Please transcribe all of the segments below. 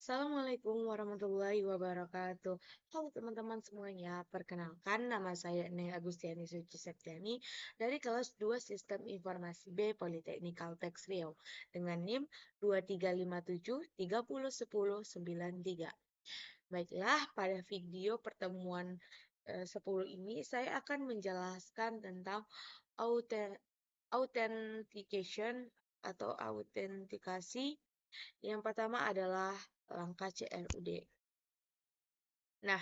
Assalamualaikum warahmatullahi wabarakatuh. Halo teman-teman semuanya, perkenalkan nama saya Neng Agustiani Suci Septiani dari kelas 2 Sistem Informasi B Politeknik Kalteks Riau dengan NIM 2357301093. Baiklah, pada video pertemuan 10 ini saya akan menjelaskan tentang authentication atau autentikasi. Yang pertama adalah langkah CRUD. Nah,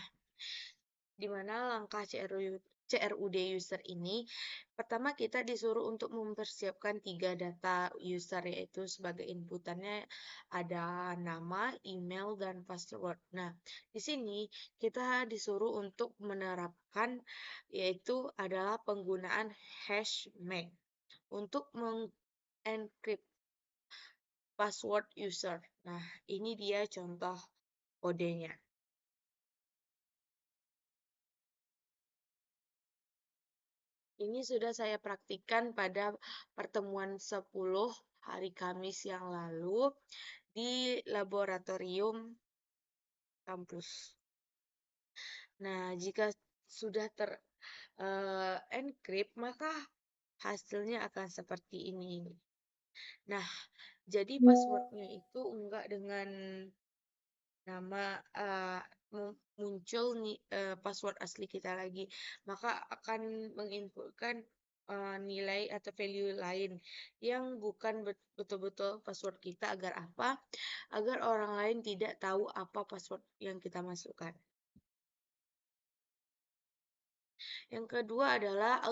di mana langkah CRUD user ini, pertama kita disuruh untuk mempersiapkan 3 data user, yaitu sebagai inputannya ada nama, email, dan password. Nah, di sini kita disuruh untuk menerapkan yaitu adalah penggunaan hash MAC untuk mengencrypt password user. Nah, ini dia contoh kodenya. Ini sudah saya praktikkan pada pertemuan 10 hari Kamis yang lalu di laboratorium kampus. Nah, jika sudah encrypt, maka hasilnya akan seperti ini. Nah, jadi passwordnya itu enggak dengan nama muncul nih password asli kita lagi, maka akan menginputkan nilai atau value lain yang bukan betul-betul password kita. Agar apa? Agar orang lain tidak tahu apa password yang kita masukkan. Yang kedua adalah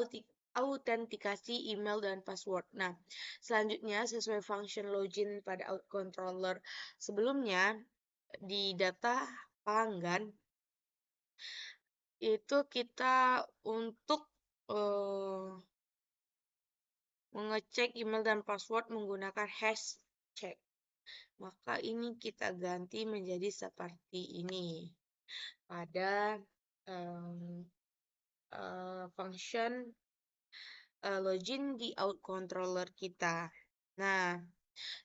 autentikasi email dan password. Nah, selanjutnya sesuai function login pada out controller sebelumnya di data pelanggan itu kita untuk mengecek email dan password menggunakan hash check. Maka ini kita ganti menjadi seperti ini pada function login di out controller kita. Nah,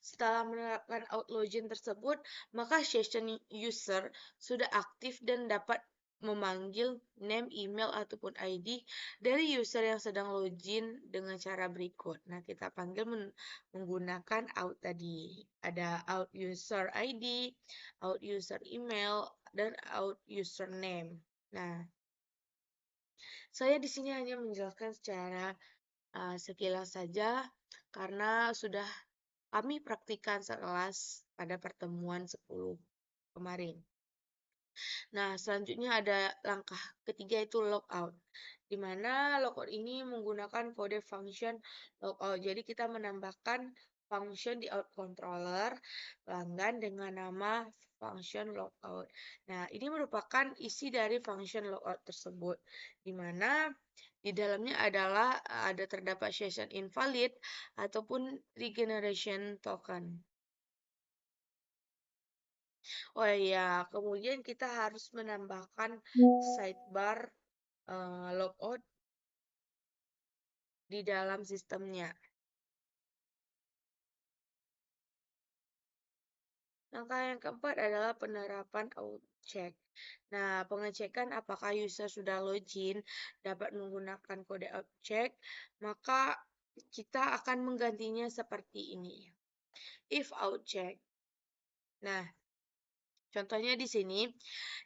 setelah menerapkan out login tersebut, maka session user sudah aktif dan dapat memanggil name, email, ataupun ID dari user yang sedang login dengan cara berikut. Nah, kita panggil menggunakan out tadi. Ada out user ID, out user email, dan out username. Nah, saya di sini hanya menjelaskan secara sekilas saja karena sudah kami praktikkan sekelas pada pertemuan 10 kemarin. Nah, selanjutnya ada langkah ketiga yaitu logout. Di mana logout ini menggunakan kode function logout. Jadi kita menambahkan function di out controller pelanggan dengan nama function logout. Nah, ini merupakan isi dari function logout tersebut. Di mana di dalamnya adalah ada terdapat session invalid ataupun regeneration token. Oh iya, kemudian kita harus menambahkan sidebar logout di dalam sistemnya. Langkah yang keempat adalah penerapan check. Nah, pengecekan apakah user sudah login dapat menggunakan kode check, maka kita akan menggantinya seperti ini. If check. Nah, contohnya di sini,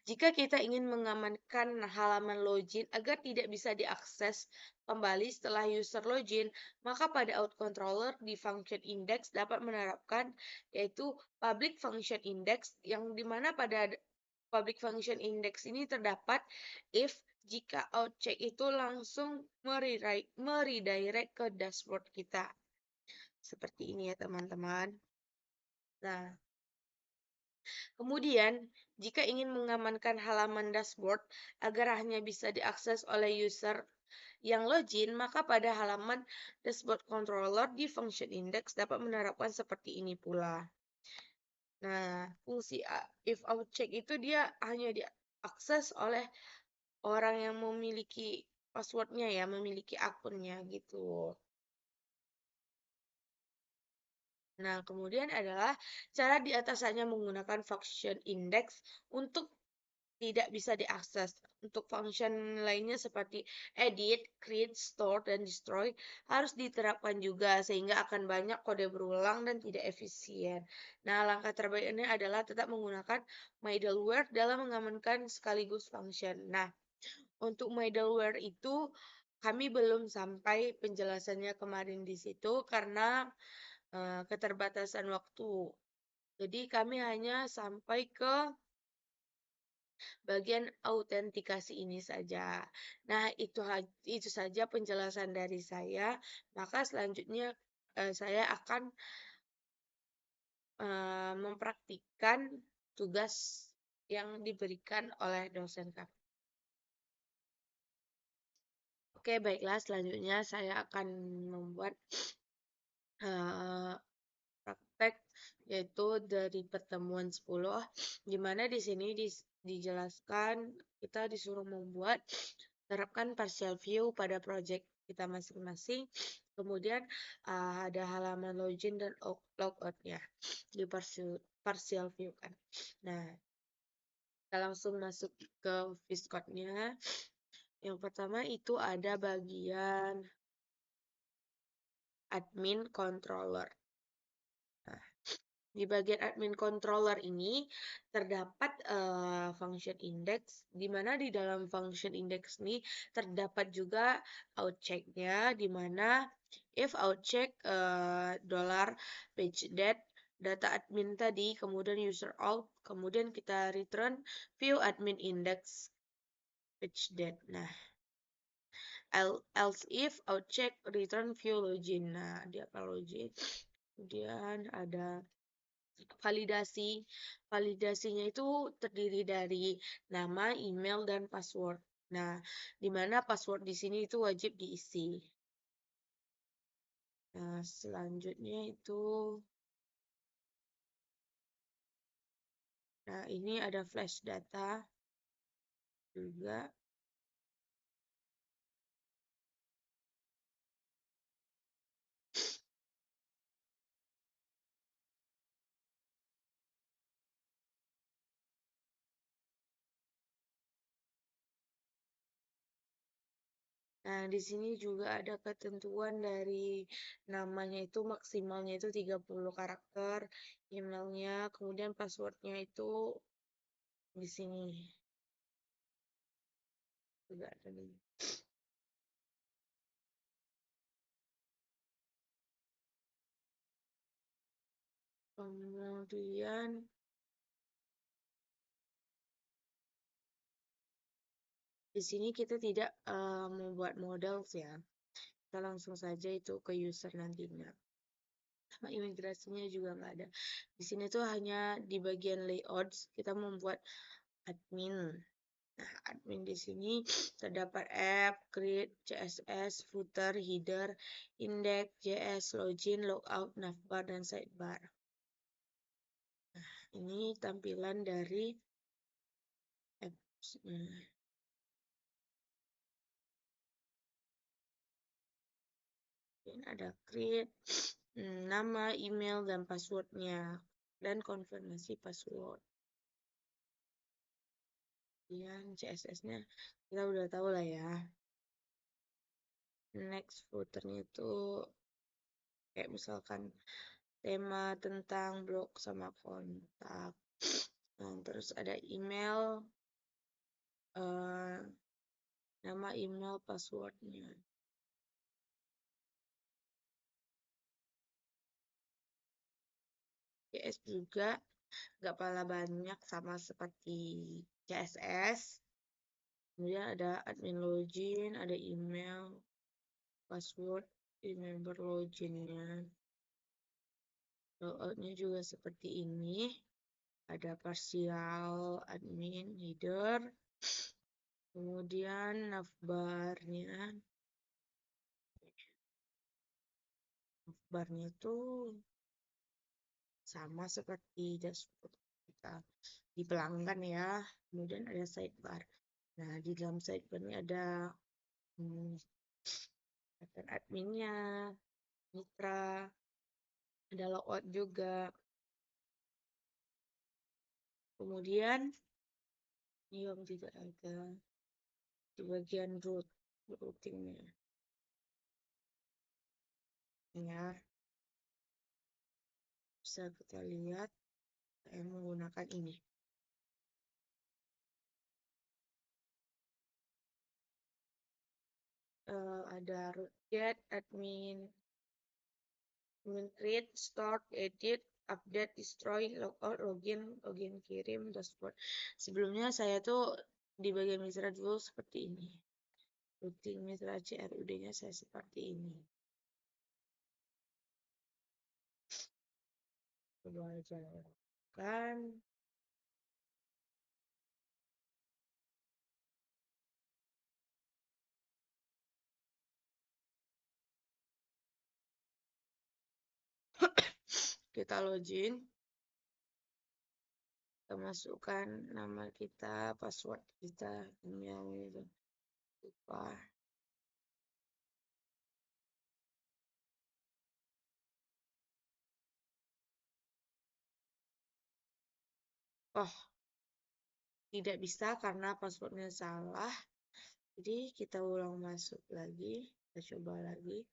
jika kita ingin mengamankan halaman login agar tidak bisa diakses kembali setelah user login, maka pada out controller di function index dapat menerapkan yaitu public function index, yang dimana pada public function index ini terdapat if jika out check itu langsung meredirect ke dashboard kita. Seperti ini ya teman-teman. Nah, kemudian, jika ingin mengamankan halaman dashboard agar hanya bisa diakses oleh user yang login, maka pada halaman dashboard controller di function index dapat menerapkan seperti ini pula. Nah, fungsi if out check itu dia hanya diakses oleh orang yang memiliki passwordnya ya, memiliki akunnya gitu. Nah, kemudian adalah cara di atas hanya menggunakan function index untuk tidak bisa diakses. Untuk function lainnya seperti edit, create, store, dan destroy harus diterapkan juga sehingga akan banyak kode berulang dan tidak efisien. Nah, langkah terbaiknya adalah tetap menggunakan middleware dalam mengamankan sekaligus function. Nah, untuk middleware itu kami belum sampai penjelasannya kemarin di situ karena keterbatasan waktu. Jadi kami hanya sampai ke bagian autentikasi ini saja. Nah, itu saja penjelasan dari saya. Maka selanjutnya saya akan mempraktikkan tugas yang diberikan oleh dosen kami. Oke, baiklah. Selanjutnya saya akan membuat praktek yaitu dari pertemuan 10, di mana di sini dijelaskan kita disuruh membuat terapkan partial view pada project kita masing-masing. Kemudian ada halaman login dan logout-nya di partial view kan. Nah, kita langsung masuk ke VSCode-nya. Yang pertama itu ada bagian admin controller. Nah, di bagian admin controller ini terdapat function index, di mana di dalam function index ini terdapat juga outcheck-nya, di mana if outcheck $page data admin tadi, kemudian user out, kemudian kita return view admin index page date. Nah, else if outcheck return view login. Nah, dia apa login? Kemudian ada validasi. Validasinya itu terdiri dari nama, email, dan password. Nah, di mana password di sini itu wajib diisi. Nah, selanjutnya itu nah ini ada flash data juga. Nah, di sini juga ada ketentuan dari namanya itu maksimalnya itu 30 karakter, emailnya, kemudian passwordnya itu di sini juga ada nih. Kemudian di sini kita tidak membuat model ya. Kita langsung saja itu ke user nantinya. Sama imigrasinya juga nggak ada. Di sini tuh hanya di bagian layouts kita membuat admin. Nah, admin di sini terdapat app, create, CSS, footer, header, index, JS, login, logout, navbar, dan sidebar. Nah, ini tampilan dari apps. Ini ada create, nama, email, dan passwordnya, dan konfirmasi password. Kemudian CSS-nya kita udah tahu lah ya. Next footernya itu kayak misalkan tema tentang blog sama kontak. Nah, terus ada email, nama, email, passwordnya. CS juga nggak pala banyak sama seperti CSS. Kemudian ada admin login, ada email, password, member loginnya. Logoutnya juga seperti ini. Ada partial admin header. Kemudian navbarnya. Navbarnya itu sama seperti dashboard kita di pelanggan ya. Kemudian ada sidebar. Nah, di dalam sidebar ini ada daftar adminnya, mitra, ada logout juga. Kemudian yang tidak ada di bagian routingnya ya, bisa kita lihat saya menggunakan ini. Ada root get, admin create, start, edit, update, destroy, logout, login, kirim, dashboard. Sebelumnya saya tuh di bagian Mitra dulu seperti ini. Routing Mitra CRUD-nya saya seperti ini. Coba aja kan. Kita login. Kita masukkan nama kita, password kita, email itu. Lupa. Oh, tidak bisa karena passwordnya salah. Jadi kita ulang masuk lagi. Kita coba lagi.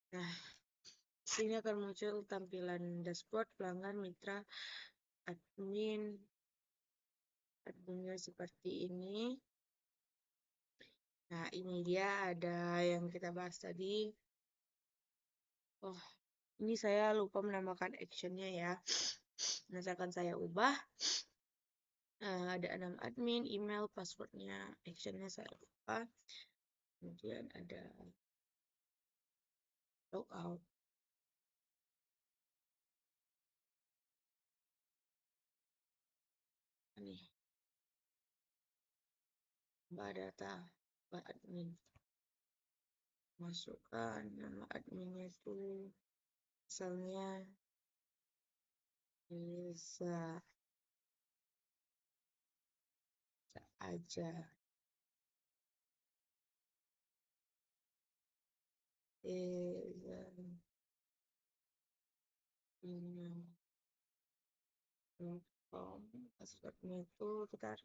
Nah, sini akan muncul tampilan dashboard pelanggan mitra adminnya seperti ini. Nah, ini dia ada yang kita bahas tadi. Oh, ini saya lupa menambahkan actionnya ya. Misalkan saya ubah, ada 6 admin, email, passwordnya, actionnya saya lupa. Kemudian ada logout. Nih, mbak data, mbak admin. Masukkan nama adminnya itu misalnya bisa aja passwordnya itu kita harus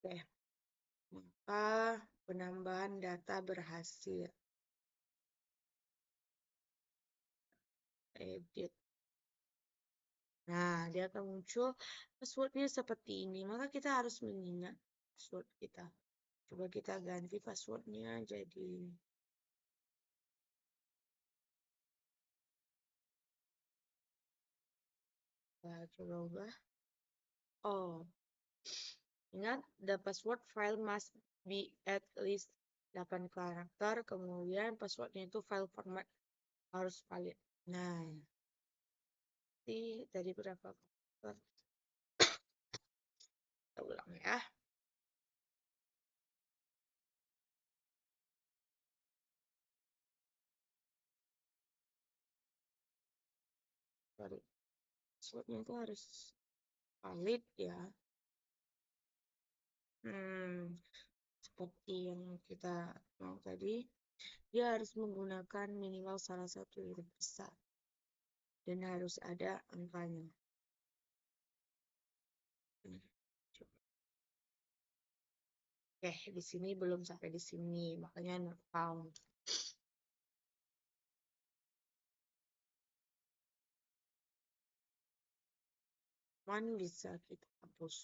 oke. Maka penambahan data berhasil. Edit. Nah, dia akan muncul passwordnya seperti ini. Maka kita harus mengingat password kita. Coba kita ganti passwordnya jadi coba ubah. Oh, ingat the password file must be at least 8 karakter. Kemudian passwordnya itu file format harus valid. Nah, tadi berapa karakter? Kita ulang ya. Sorry. Passwordnya itu harus valid ya. Seperti yang kita mau tadi, dia harus menggunakan minimal salah satu huruf besar dan harus ada angkanya. Oke, di sini belum sampai di sini, makanya not found. Bisa kita hapus.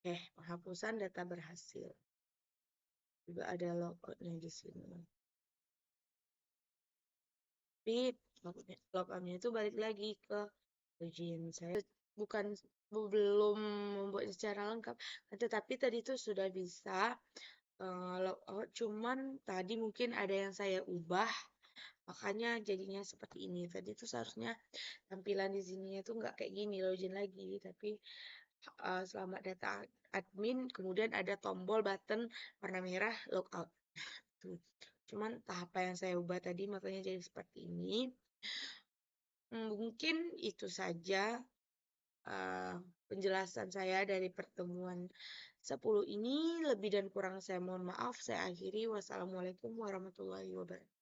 Oke, penghapusan data berhasil. Juga ada logoutnya di sini. Tapi logoutnya itu balik lagi ke login. Saya belum membuat secara lengkap, tetapi tadi itu sudah bisa logout. Cuman tadi mungkin ada yang saya ubah, makanya jadinya seperti ini. Tadi itu seharusnya tampilan di sininya itu nggak kayak gini, login lagi, tapi selamat data admin, kemudian ada tombol button warna merah logout. Tuh. Cuman tahap yang saya ubah tadi makanya jadi seperti ini. Mungkin itu saja penjelasan saya dari pertemuan 10 ini. Lebih dan kurang saya mohon maaf. Saya akhiri. Wassalamualaikum warahmatullahi wabarakatuh.